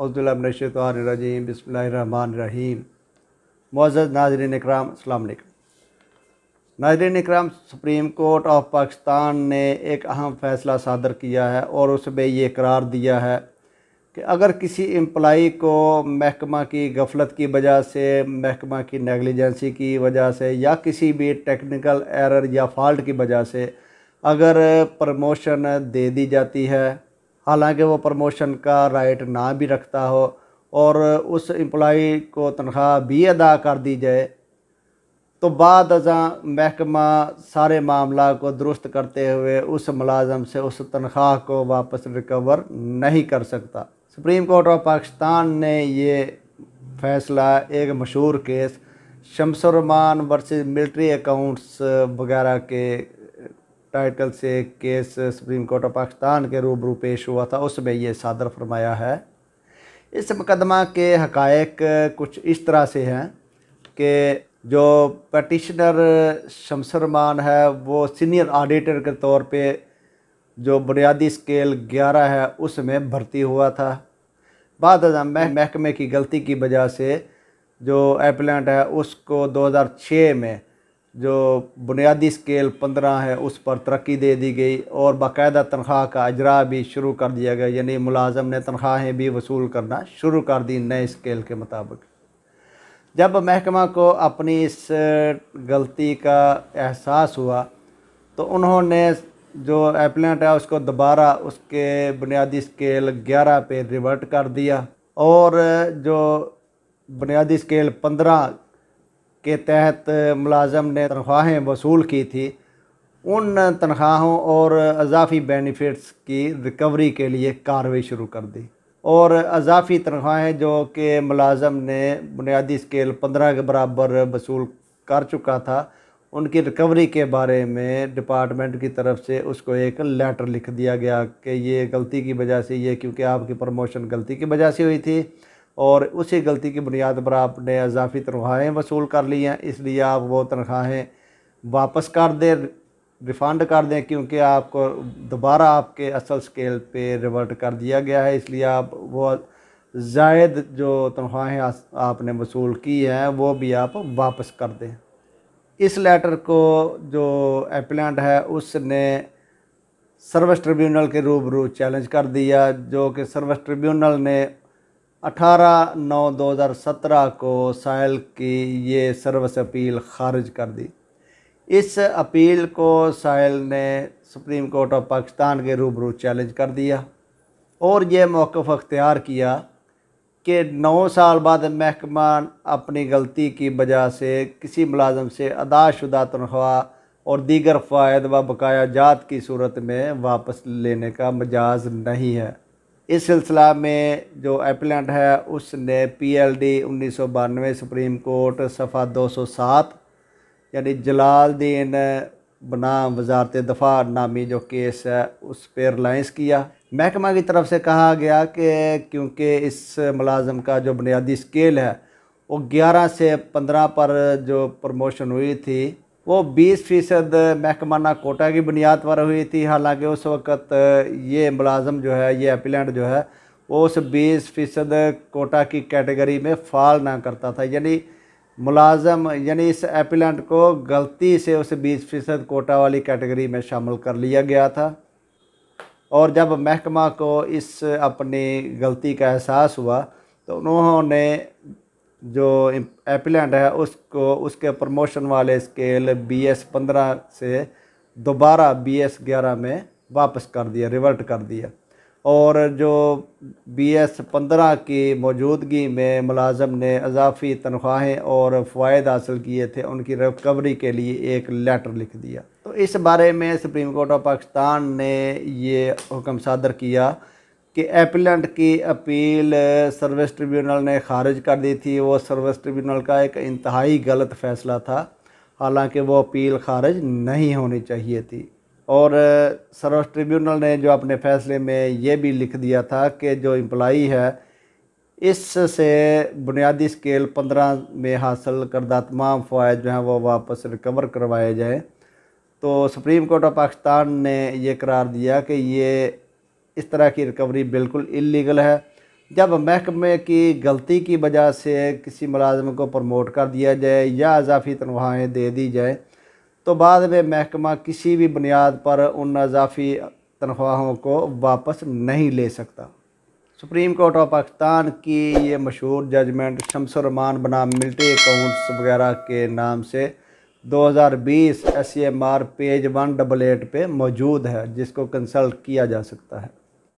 औज़ुबिल्लाहिमिनश्शैतानिर्रजीम बिस्मिल्लाहिर्रहमानिर्रहीम। मुअज़्ज़ज़ नाज़रीन इकराम, अस्सलाम वालेकुम। नाज़रीन इकराम, सुप्रीम कोर्ट ऑफ पाकिस्तान ने एक अहम फ़ैसला सादर किया है और उसमें ये करार दिया है कि अगर किसी एम्प्लॉई को महकमा की गफलत की वजह से, महकमा की नेगलिजेंसी की वजह से या किसी भी टेक्निकल एरर या फॉल्ट की वजह से अगर प्रमोशन दे दी जाती है, हालांकि वो प्रमोशन का राइट ना भी रखता हो, और उस एम्प्लॉई को तनख्वाह भी अदा कर दी जाए, तो बाद अज़ां महकमा सारे मामला को दुरुस्त करते हुए उस मुलाजम से उस तनख्वाह को वापस रिकवर नहीं कर सकता। सुप्रीम कोर्ट ऑफ पाकिस्तान ने ये फ़ैसला एक मशहूर केस शमसुररहमान वर्सेस मिलिट्री अकाउंट्स वगैरह के टाइटल से case supreme court of Pakistan के रूबरू पेश हुआ था, उसमें ये सादर फरमाया है। इस मुकदमा के हक़ाइक़ कुछ इस तरह से हैं कि जो पटिशनर शमसुररहमान है वो सीनियर ऑडिटर के तौर पे जो बुनियादी स्केल 11 है उसमें भर्ती हुआ था। बाद महकमे की गलती की वजह से जो एप्लेंट है उसको 2006 में जो बुनियादी स्केल 15 है उस पर तरक्की दे दी गई और बाकायदा तनख्वाह का अजरा भी शुरू कर दिया गया, यानी मुलाजम ने तनख्वाहें भी वसूल करना शुरू कर दी नए स्केल के मुताबिक। जब महकमा को अपनी इस गलती का एहसास हुआ तो उन्होंने जो एप्लेंट है उसको दोबारा उसके बुनियादी स्केल 11 पे रिवर्ट कर दिया और जो बुनियादी स्केल 15 के तहत मुलाजम ने तनख्वाहें वसूल की थी, उन तनख्वाहों और अजाफी बेनिफिट्स की रिकवरी के लिए कार्रवाई शुरू कर दी और अजाफी तनख्वाहें जो कि मुलाजम ने बुनियादी स्केल 15 के बराबर वसूल कर चुका था, उनकी रिकवरी के बारे में डिपार्टमेंट की तरफ से उसको एक लेटर लिख दिया गया कि ये गलती की वजह से, ये क्योंकि आपकी प्रमोशन गलती की वजह से हुई थी और उसी गलती की बुनियाद पर आपने अजाफी तनख्वाहें वसूल कर ली हैं, इसलिए आप वो तनख्वाहें वापस कर दें, रिफ़ंड कर दें, क्योंकि आपको दोबारा आपके असल स्केल पे रिवर्ट कर दिया गया है, इसलिए आप वो ज़ायद जो तनख्वाहें आपने वसूल की हैं वो भी आप वापस कर दें। इस लेटर को जो एप्लेंट है उसने सर्विस ट्रिब्यूनल के रूबरू चैलेंज कर दिया, जो कि सर्विस ट्रिब्यूनल ने 18/9/2017 को साइल की ये सर्विस अपील खारिज कर दी। इस अपील को साइल ने सुप्रीम कोर्ट ऑफ पाकिस्तान के रूबरू चैलेंज कर दिया और ये मौक़िफ़ अख्तियार किया कि 9 साल बाद महकमा अपनी गलती की वजह से किसी मुलाजम से अदाशुदा तनख्वाह और दीगर फ़ायद व बकाया जात की सूरत में वापस लेने का मजाज नहीं है। इस सिलसिला में जो एप्लेंट है उसने PLD 1992 सुप्रीम कोर्ट सफ़ा 207 यानी जलालुद्दीन बनाम वजारत दफ़ा नामी जो केस है उस पर रिलायंस किया। महकमा की तरफ से कहा गया कि क्योंकि इस मुलाजम का जो बुनियादी स्केल है वो 11 से 15 पर जो प्रमोशन हुई थी वो 20% महकमाना कोटा की बुनियाद पर हुई थी, हालांकि उस वक़्त ये मुलाजम जो है, ये एप्लेंट जो है, वो उस 20% कोटा की कैटेगरी में फ़ाल ना करता था, यानी मुलाजम यानी इस एप्लेंट को गलती से उस 20% कोटा वाली कैटेगरी में शामिल कर लिया गया था। और जब महकमा को इस अपनी गलती का एहसास हुआ तो उन्होंने जो एप्लेंट है उसको उसके प्रमोशन वाले स्केल BS 15 से दोबारा BS 11 में वापस कर दिया, रिवर्ट कर दिया, और जो BS 15 की मौजूदगी में मुलाजम ने अजाफी तनख्वाहें और फ़वाइद हासिल किए थे उनकी रिकवरी के लिए एक लेटर लिख दिया। तो इस बारे में सुप्रीम कोर्ट ऑफ पाकिस्तान ने ये हुक्म सादर किया कि एप्लेंट की अपील सर्विस ट्रिब्यूनल ने खारिज कर दी थी। वो सर्विस ट्रिब्यूनल का एक इंतहाई गलत फ़ैसला था, हालांकि वो अपील खारिज नहीं होनी चाहिए थी। और सर्विस ट्रिब्यूनल ने जो अपने फ़ैसले में ये भी लिख दिया था कि जो एम्प्लॉई है इससे बुनियादी स्केल 15 में हासिल करदा तमाम फ़वाइद जो हैं वो वापस रिकवर करवाए जाए। तो सुप्रीम कोर्ट ऑफ पाकिस्तान ने ये करार दिया कि ये इस तरह की रिकवरी बिल्कुल इल्लीगल है जब महकमे की गलती की वजह से किसी मुलाजिम को प्रमोट कर दिया जाए या इजाफी तनख्वाहें दे दी जाए तो बाद में महकमा किसी भी बुनियाद पर उन इजाफी तनख्वाहों को वापस नहीं ले सकता। सुप्रीम कोर्ट ऑफ पाकिस्तान की ये मशहूर जजमेंट शमसुर रहमान बनाम मिलिट्री अकाउंट्स वगैरह के नाम से 2020 SCMR पेज 188 पे मौजूद है, जिसको कंसल्ट किया जा सकता है।